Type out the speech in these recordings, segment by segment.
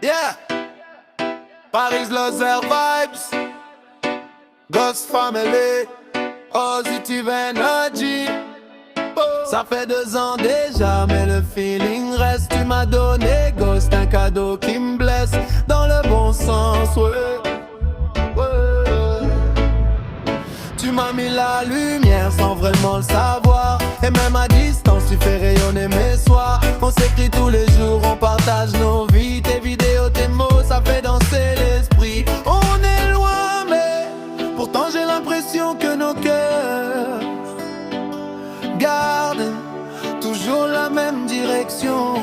Yeah, Paris Loser Vibes, Ghost Family, Positive Energy. Ça fait 2 ans déjà, mais le feeling reste. Tu m'as donné, Ghost, un cadeau qui me blesse dans le bon sens, ouais. Tu m'as mis la lumière sans vraiment le savoir. Et même à distance tu fais rayonner mes soirs. On s'écrit tous les jours, on partage nos vies. Tes vidéos, tes mots, ça fait danser l'esprit. On est loin mais pourtant j'ai l'impression que nos cœurs gardent toujours la même direction.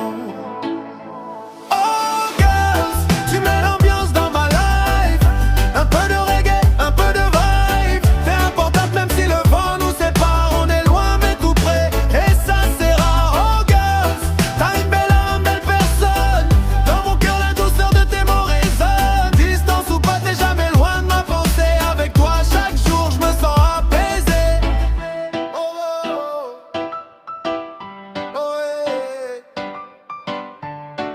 Oh girls, tu mets l'ambiance dans ma life. Un peu de reggae, un peu de vibe. T'es importante même si le vent nous sépare. On est loin mais tout près, et ça c'est rare. Oh girls, t'as une belle âme, belle personne. Dans mon cœur la douceur de tes mots résonne. Distance ou pas, t'es jamais loin de ma pensée. Avec toi chaque jour je me sens apaisé. Oh, oh, oh. Oh, hey.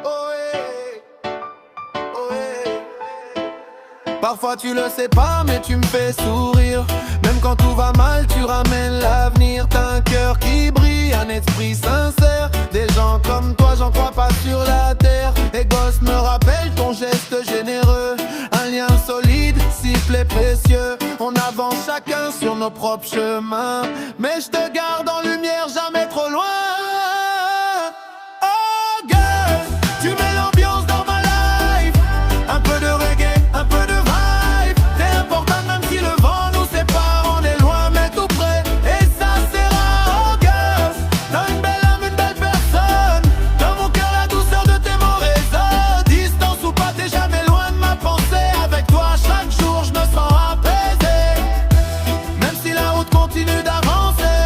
Oh, hey. Oh, hey. Parfois tu le sais pas mais tu me fais sourire. Même quand tout va mal tu ramènes l'avenir. T'as un cœur qui brille, un esprit sincère. Des gens comme toi j'en crois pas sur la terre. Et Ghost me rappelle ton geste généreux. Un lien solide, sifflet précieux. On avance chacun sur nos propres chemins. Mais je te garde en lumière, jamais trop loin. Oh girl, tu mets l'ambiance dans ma life. Un peu de reggae, un peu de vibe. T'es importante même si le vent nous sépare. On est loin mais tout près, et ça c'est rare. Oh girl, t'as une belle âme, une belle personne. Dans mon cœur la douceur de tes mots résonne. Distance ou pas, t'es jamais loin de ma pensée. Avec toi chaque jour je me sens apaisé. Même si la route continue d'avancer,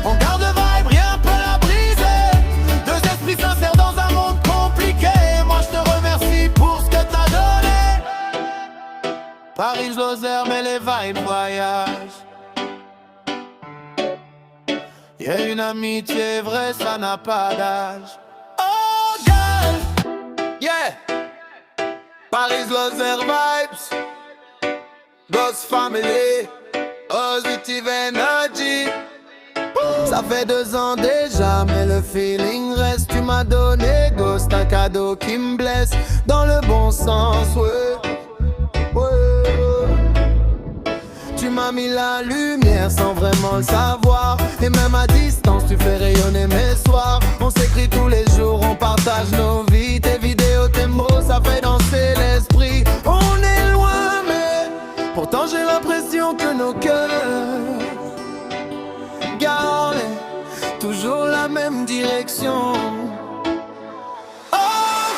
on garde le vibe, rien peut la briser. 2 esprits sincères dans un monde compliqué. Moi je te remercie pour ce que t'as donné. Paris Loser mais les vibes voyagent. Y'a une amitié vraie, ça n'a pas d'âge. Oh girl, yeah. Paris Loser Vibes, Ghost Family, Positive Energy. Ça fait 2 ans déjà, mais le feeling reste. Tu m'as donné, Ghost, un cadeau qui me blesse dans le bon sens, ouais. Tu m'as mis la lumière sans vraiment le savoir. Et même à distance tu fais rayonner mes soirs. On s'écrit tous les jours, on partage nos vies. Tes vidéos, tes mots, ça fait danser l'esprit. On est loin mais pourtant j'ai l'impression que nos cœurs gardent toujours la même direction. Oh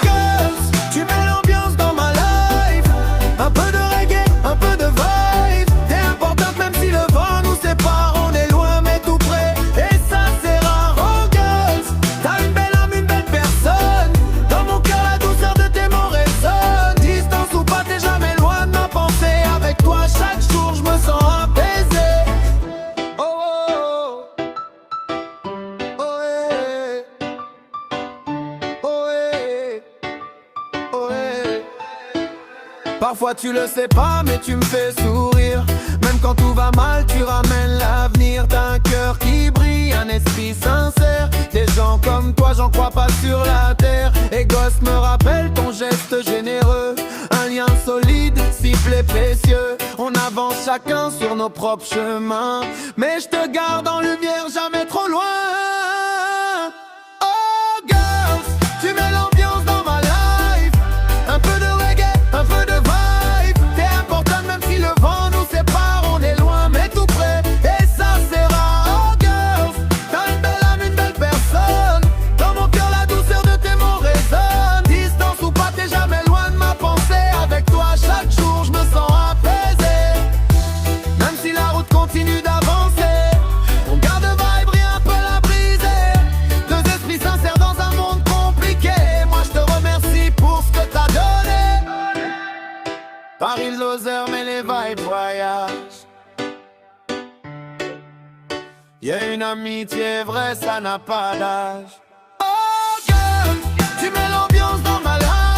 girls, tu mets l'ambiance dans ma life. Un peu de reggae, un peu de vibe. T'es importante même si le vent nous sépare. On est loin mais tout près, et ça c'est rare. Oh girls, t'as une belle âme, une belle personne. Dans mon cœur la douceur de tes mots résonne. Distance ou pas, t'es jamais loin de ma pensée. Avec toi chaque jour je me sens apaisé. Oh oh oh. Oh hey. Oh hey. Oh hey. Parfois tu le sais pas mais tu me fais sourire. Même quand tout va mal tu ramènes l'avenir. T'as un cœur qui brille, un esprit sincère. Des gens comme toi j'en crois pas sur la terre. Et Ghost me rappelle ton geste généreux. Un lien solide, sifflet précieux. On avance chacun sur nos propres chemins. Mais je te garde en lumière, jamais trop loin. Oh girls, tu mets l'ambiance dans ma life. Un peu de reggae, un peu de vibe. T'es importante même si le vent nous sépare. On est loin mais tout près, et ça c'est rare. Oh girls, t'as une belle âme, une belle personne. Dans mon cœur la douceur de tes mots résonne. Distance ou pas, t'es jamais loin de ma pensée. Avec toi chaque jour je me sens apaisé. Même si la route continue d'avancer, on garde le vibe, rien peut la briser. 2 esprits sincères dans un monde compliqué. Moi je te remercie pour ce que t'as donné. Paris Loser mais les vibes voyagent. Y'a une amitié vraie, ça n'a pas d'âge. Oh girl, tu mets l'ambiance dans ma life.